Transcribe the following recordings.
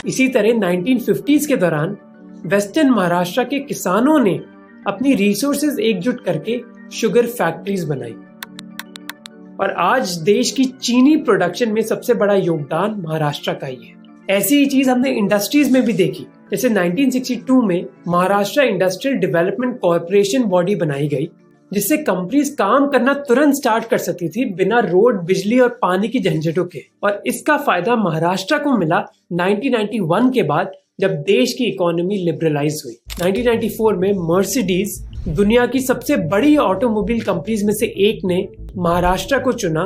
इसी तरह 1950s के दौरान वेस्टर्न महाराष्ट्र के किसानों ने अपनी रिसोर्सेज एकजुट करके शुगर फैक्ट्रीज बनाई और आज देश की चीनी प्रोडक्शन में सबसे बड़ा योगदान महाराष्ट्र का ही है। ऐसी ही चीज हमने इंडस्ट्रीज में भी देखी, जैसे 1962 में Maharashtra industrial development corporation body बनाई गई, जिससे कंपनीज काम करना तुरंत स्टार्ट कर सकती थी बिना रोड, बिजली और पानी की झंझटों के। और इसका फायदा महाराष्ट्र को मिला 1991 के बाद, जब देश की इकोनॉमी लिबरलाइज हुई। 1994 में मर्सिडीज, दुनिया की सबसे बड़ी ऑटोमोबाइल कंपनीज में से एक, ने महाराष्ट्र को चुना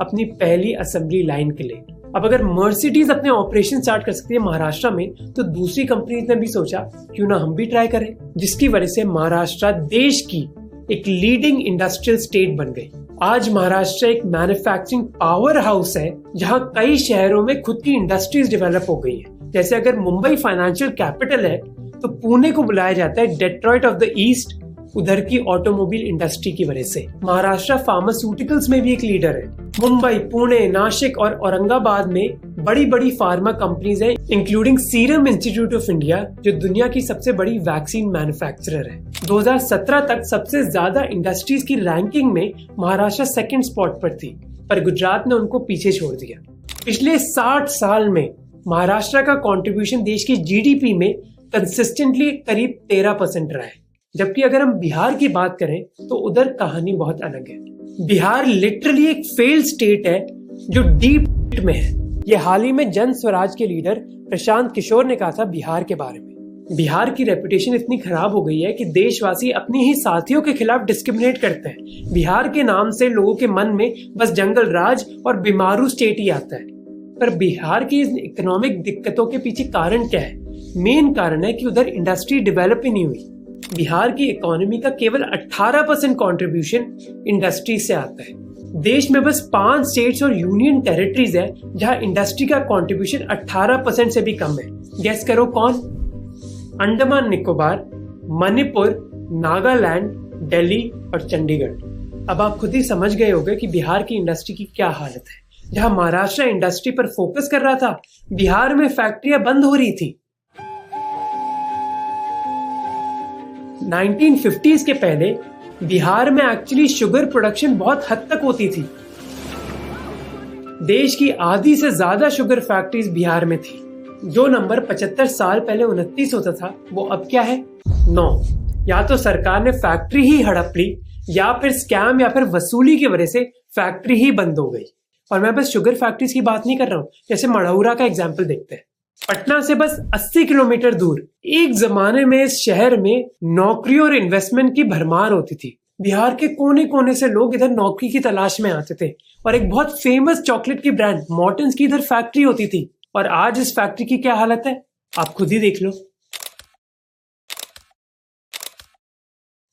अपनी पहली असेंबली लाइन के लिए। अब अगर मर्सिडीज अपने ऑपरेशन स्टार्ट कर सकती है महाराष्ट्र में, तो दूसरी कंपनीज ने भी सोचा क्यों ना हम भी ट्राई करें, जिसकी वजह से महाराष्ट्र देश की एक लीडिंग इंडस्ट्रियल स्टेट बन गई। आज महाराष्ट्र एक मैन्युफैक्चरिंग पावर हाउस है, जहां कई शहरों में खुद की इंडस्ट्रीज डेवलप हो गई है। जैसे अगर मुंबई फाइनेंशियल कैपिटल है, तो पुणे को बुलाया जाता है डेट्रॉइट ऑफ द ईस्ट, उधर की ऑटोमोबाइल इंडस्ट्री की वजह से। महाराष्ट्र फार्मास्यूटिकल्स में भी एक लीडर है। मुंबई, पुणे, नासिक और औरंगाबाद में बड़ी बड़ी फार्मा कंपनीज हैं, including serum institute of India, जो दुनिया की सबसे बड़ी वैक्सीन मैन्युफैक्चरर है। 2017 तक सबसे ज्यादा इंडस्ट्रीज की रैंकिंग में महाराष्ट्र सेकंड स्पॉट पर थी, पर गुजरात ने उनको पीछे छोड़ दिया। पिछले 60 साल में महाराष्ट्र का कंट्रीब्यूशन देश की जीडीपी में कंसिस्टेंटली करीब 13% रहा है। जबकि अगर हम बिहार की बात करें तो उधर कहानी बहुत अलग है। बिहार लिटरली एक फेल्ड स्टेट है जो डीप में है। ये हाल ही में जन स्वराज के लीडर प्रशांत किशोर ने कहा था बिहार के बारे में। बिहार की रेपुटेशन इतनी खराब हो गई है कि देशवासी अपने ही साथियों के खिलाफ डिस्क्रिमिनेट करते हैं। बिहार के नाम से लोगों के मन में बस जंगल राज और बीमारू स्टेट ही आता है। पर बिहार की इकोनॉमिक दिक्कतों के पीछे कारण क्या है? मेन कारण है कि उधर इंडस्ट्री डेवलप ही नहीं हुई। बिहार की इकोनॉमी का केवल 18% कंट्रीब्यूशन इंडस्ट्री से आता है। देश में बस 5 स्टेट्स और यूनियन टेरिटरीज है जहां इंडस्ट्री का कंट्रीब्यूशन 18% से भी कम है। गेस करो कौन? अंडमान निकोबार, मणिपुर, नागालैंड, दिल्ली और चंडीगढ़। अब आप खुद ही समझ गए होंगे कि बिहार की इंडस्ट्री की क्या हालत है। जहां महाराष्ट्र इंडस्ट्री पर फोकस कर रहा था, बिहार में फैक्ट्रियां बंद हो रही थी। 1950s के पहले बिहार में एक्चुअली शुगर प्रोडक्शन बहुत हद तक होती थी। देश की आधी से ज्यादा शुगर फैक्ट्रीज बिहार में थी। जो नंबर 75 साल पहले 29 होता था, वो अब क्या है? 9। या तो सरकार ने फैक्ट्री ही हड़प ली, या फिर स्कैम या फिर वसूली की वजह से फैक्ट्री ही बंद हो गई। और मैं बस शुगर फैक्ट्रीज की बात नहीं कर रहा हूँ। जैसे मढ़ौरा का एग्जाम्पल देखते हैं। पटना से बस 80 किलोमीटर दूर एक जमाने में इस शहर में नौकरियों और इन्वेस्टमेंट की भरमार होती थी। बिहार के कोने कोने से लोग इधर नौकरी की तलाश में आते थे और एक बहुत फेमस चॉकलेट की ब्रांड मॉर्टन्स की इधर फैक्ट्री होती थी। और आज इस फैक्ट्री की क्या हालत है, आप खुद ही देख लो।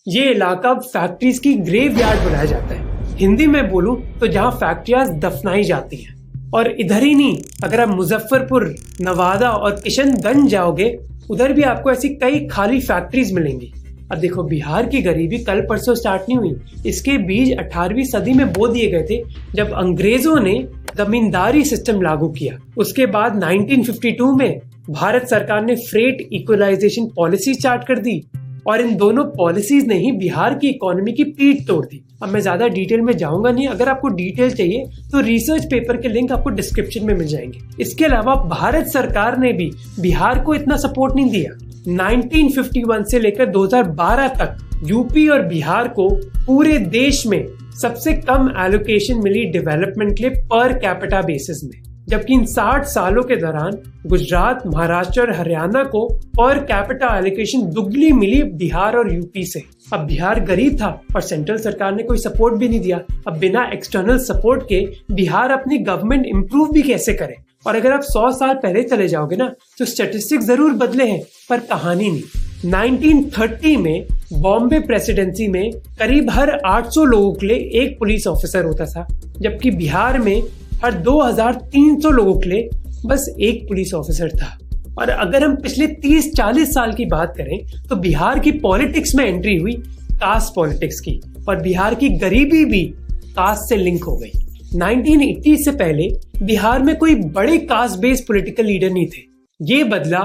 ये इलाका फैक्ट्रीज की ग्रेवयार्ड बनाया जाता है। हिंदी में बोलूं तो जहां फैक्ट्रियां दफनाई जाती हैं। और इधर ही नहीं, अगर आप मुजफ्फरपुर, नवादा और किशनगंज जाओगे, उधर भी आपको ऐसी कई खाली फैक्ट्रीज मिलेंगी। अब देखो, बिहार की गरीबी कल परसों स्टार्ट नहीं हुई। इसके बीज 18वीं सदी में बो दिए गए थे, जब अंग्रेजों ने जमींदारी सिस्टम लागू किया। उसके बाद 1952 में भारत सरकार ने फ्रेट इक्वलाइजेशन पॉलिसी स्टार्ट कर दी और इन दोनों पॉलिसीज ने ही बिहार की इकोनॉमी की पीठ तोड़ दी। अब मैं ज्यादा डिटेल में जाऊंगा नहीं। अगर आपको डिटेल चाहिए तो रिसर्च पेपर के लिंक आपको डिस्क्रिप्शन में मिल जाएंगे। इसके अलावा भारत सरकार ने भी बिहार को इतना सपोर्ट नहीं दिया। 1951 से लेकर 2012 तक यूपी और बिहार को पूरे देश में सबसे कम एलोकेशन मिली डेवलपमेंट के लिए पर कैपिटा बेसिस में, जबकि इन 60 सालों के दौरान गुजरात, महाराष्ट्र और हरियाणा को पर कैपिटा एलोकेशन दुगनी मिली बिहार और यूपी से। अब बिहार गरीब था और सेंट्रल सरकार ने कोई सपोर्ट भी नहीं दिया। अब बिना एक्सटर्नल सपोर्ट के बिहार अपनी गवर्नमेंट इंप्रूव भी कैसे करे? और अगर आप 100 साल पहले चले जाओगे ना, तो स्टैटिस्टिक्स जरूर बदले हैं पर कहानी नहीं। 1930 में बॉम्बे प्रेसिडेंसी में करीब हर 800 लोगों के लिए एक पुलिस ऑफिसर होता था, जबकि बिहार में हर 2300 लोगों के लिए बस एक पुलिस ऑफिसर था। और अगर हम पिछले 30-40 साल की बात करें तो बिहार की पॉलिटिक्स में एंट्री हुई कास्ट पॉलिटिक्स की, और बिहार की गरीबी भी कास्ट से लिंक हो गई। 1980 से पहले बिहार में कोई बड़े कास्ट बेस्ड पॉलिटिकल लीडर नहीं थे। ये बदला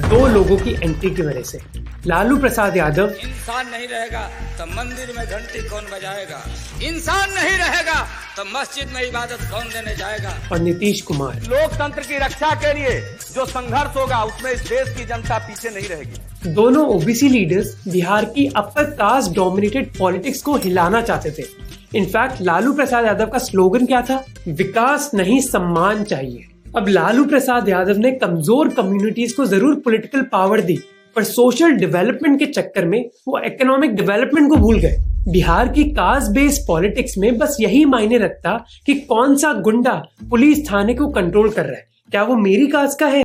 2 लोगों की एंट्री की वजह से। लालू प्रसाद यादव, इंसान नहीं रहेगा तो मंदिर में घंटी कौन बजाएगा, इंसान नहीं रहेगा तो मस्जिद में इबादत कौन देने जाएगा, और नीतीश कुमार। लोकतंत्र की रक्षा के लिए जो संघर्ष होगा उसमें इस देश की जनता पीछे नहीं रहेगी। दोनों ओबीसी लीडर्स बिहार की अपर कास्ट डोमिनेटेड पॉलिटिक्स को हिलाना चाहते थे। इनफैक्ट लालू प्रसाद यादव का स्लोगन क्या था? विकास नहीं सम्मान चाहिए। अब लालू प्रसाद यादव ने कमजोर कम्युनिटीज को जरूर पॉलिटिकल पावर दी, पर सोशल डेवलपमेंट के चक्कर में वो इकोनॉमिक डेवलपमेंट को भूल गए। बिहार की कास्ट बेस्ड पॉलिटिक्स में बस यही मायने रखता कि कौन सा गुंडा पुलिस थाने को कंट्रोल कर रहा है, क्या वो मेरी कास्ट का है